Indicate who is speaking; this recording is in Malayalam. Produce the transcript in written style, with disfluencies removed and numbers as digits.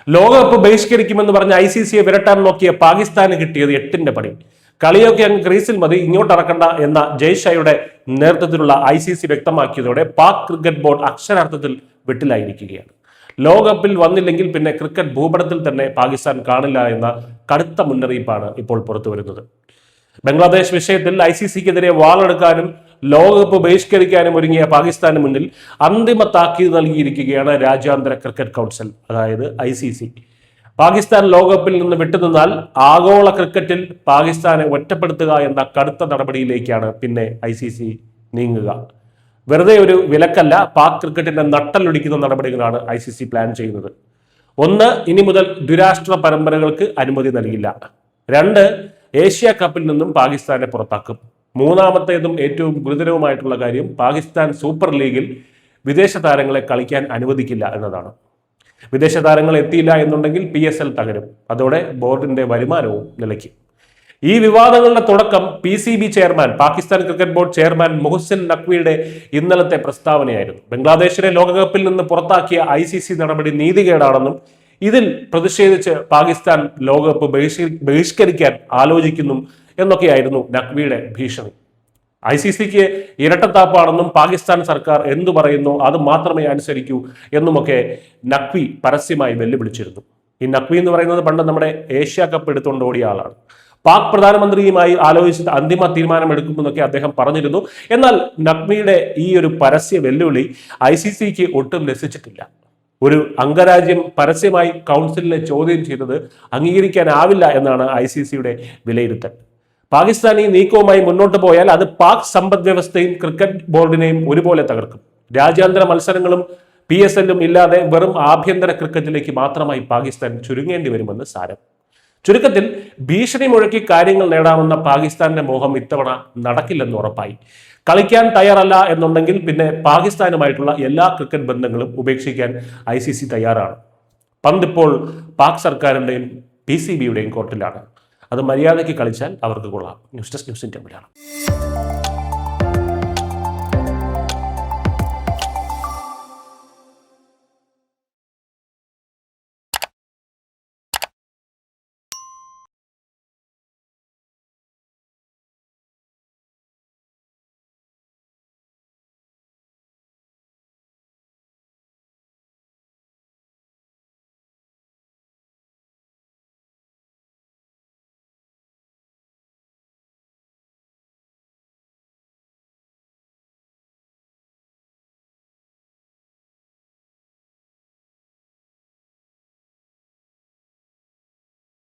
Speaker 1: ലോകകപ്പ് ബഹിഷ്കരിക്കുമെന്ന് പറഞ്ഞ ICCയെ വിരട്ടാൻ നോക്കിയ പാകിസ്ഥാന് കിട്ടിയത് 8ന്റെ പണി. കളിയൊക്കെ അങ്ങ് ക്രീസിൽ മതി, ഇങ്ങോട്ട് ഇറക്കണ്ട എന്ന ജയ്ഷയുടെ നേതൃത്വത്തിലുള്ള ICC വ്യക്തമാക്കിയതോടെ പാക് ക്രിക്കറ്റ് ബോർഡ് അക്ഷരാർത്ഥത്തിൽ വെട്ടിലായിരിക്കുകയാണ്. ലോകകപ്പിൽ വന്നില്ലെങ്കിൽ പിന്നെ ക്രിക്കറ്റ് ഭൂപടത്തിൽ തന്നെ പാകിസ്ഥാൻ കാണില്ല എന്ന കടുത്ത മുന്നറിയിപ്പാണ് ഇപ്പോൾ പുറത്തു വരുന്നത്. ബംഗ്ലാദേശ് വിഷയത്തിൽ ICCക്കെതിരെ വാളെടുക്കാനും ലോകകപ്പ് ബഹിഷ്കരിക്കാനും ഒരുങ്ങിയ പാകിസ്ഥാന് മുന്നിൽ അന്തിമ താക്കീത് നൽകിയിരിക്കുകയാണ് രാജ്യാന്തര ക്രിക്കറ്റ് കൗൺസിൽ, അതായത് ICC. പാകിസ്ഥാൻ ലോകകപ്പിൽ നിന്ന് വിട്ടുനിന്നാൽ ആഗോള ക്രിക്കറ്റിൽ പാകിസ്ഥാനെ ഒറ്റപ്പെടുത്തുക എന്ന കടുത്ത നടപടിയിലേക്കാണ് പിന്നെ ICC നീങ്ങുക. വെറുതെ ഒരു വിലക്കല്ല, പാക് ക്രിക്കറ്റിന്റെ നട്ടലൊടിക്കുന്ന നടപടികളാണ് ICC പ്ലാൻ ചെയ്യുന്നത്. 1, ഇനി മുതൽ ദ്വിരാഷ്ട്ര പരമ്പരകൾക്ക് അനുമതി നൽകില്ല. 2, ഏഷ്യ കപ്പിൽ നിന്നും പാകിസ്ഥാനെ പുറത്താക്കും. 3-മത്തേതും ഏറ്റവും ഗുരുതരവുമായിട്ടുള്ള കാര്യം, പാകിസ്ഥാൻ സൂപ്പർ ലീഗിൽ വിദേശ താരങ്ങളെ കളിക്കാൻ അനുവദിക്കില്ല എന്നതാണ്. വിദേശ താരങ്ങൾ എത്തിയില്ല എന്നുണ്ടെങ്കിൽ PSL തകരും, അതോടെ ബോർഡിന്റെ വരുമാനവും നിലയ്ക്കും. ഈ വിവാദങ്ങളുടെ തുടക്കം PCB chairman, Pakistan cricket board chairman Mohsin നഖ്വിയുടെ ഇന്നലത്തെ പ്രസ്താവനയായിരുന്നു. ബംഗ്ലാദേശിനെ ലോകകപ്പിൽ നിന്ന് പുറത്താക്കിയ ICC നടപടി നീതികേടാണെന്നും ഇതിൽ പ്രതിഷേധിച്ച് പാകിസ്ഥാൻ ലോകകപ്പ് ബഹിഷ്കരിക്കാൻ ആലോചിക്കുന്നു എന്നൊക്കെയായിരുന്നു നഖ്വിയുടെ ഭീഷണി. ICCക്ക് ഇരട്ടത്താപ്പാണെന്നും പാകിസ്ഥാൻ സർക്കാർ എന്തു പറയുന്നു അത് മാത്രമേ അനുസരിക്കൂ എന്നുമൊക്കെ നഖ്വി പരസ്യമായി വെല്ലുവിളിച്ചിരുന്നു. ഈ നഖ്വി എന്ന് പറയുന്നത് പണ്ട് നമ്മുടെ ഏഷ്യ കപ്പ് എടുത്തുകൊണ്ട് ഓടിയ ആളാണ്. പാക് പ്രധാനമന്ത്രിയുമായി ആലോചിച്ച് അന്തിമ തീരുമാനം എടുക്കുമെന്നൊക്കെ അദ്ദേഹം പറഞ്ഞിരുന്നു. എന്നാൽ നഖ്വിയുടെ ഈ ഒരു പരസ്യ വെല്ലുവിളി ICCക്ക് ഒട്ടും രസിച്ചിട്ടില്ല. ഒരു അംഗരാജ്യം പരസ്യമായി കൗൺസിലിനെ ചോദ്യം ചെയ്തത് അംഗീകരിക്കാനാവില്ല എന്നാണ് ICCയുടെ വിലയിരുത്തൽ. പാകിസ്ഥാൻ ഈ നീക്കവുമായി മുന്നോട്ട് പോയാൽ അത് പാക് സമ്പദ് വ്യവസ്ഥയും ക്രിക്കറ്റ് ബോർഡിനെയും ഒരുപോലെ തകർക്കും. രാജ്യാന്തര മത്സരങ്ങളും PSLും ഇല്ലാതെ വെറും ആഭ്യന്തര ക്രിക്കറ്റിലേക്ക് മാത്രമായി പാകിസ്ഥാൻ ചുരുങ്ങേണ്ടി വരുമെന്ന് സാരം. ചുരുക്കത്തിൽ ഭീഷണി മുഴക്കി കാര്യങ്ങൾ നേടാമെന്ന പാകിസ്ഥാന്റെ മോഹം ഇത്തവണ നടക്കില്ലെന്ന് ഉറപ്പായി. കളിക്കാൻ തയ്യാറല്ല എന്നുണ്ടെങ്കിൽ പിന്നെ പാകിസ്ഥാനുമായിട്ടുള്ള എല്ലാ ക്രിക്കറ്റ് ബന്ധങ്ങളും ഉപേക്ഷിക്കാൻ ICC തയ്യാറാണ്. പന്തിപ്പോൾ പാക് സർക്കാരിന്റെയും PCBയുടെയും കോർട്ടിലാണ്. അത് മര്യാദയ്ക്ക് കളിച്ചാൽ അവർക്ക് കൊള്ളാം. News desk news India Malayalam.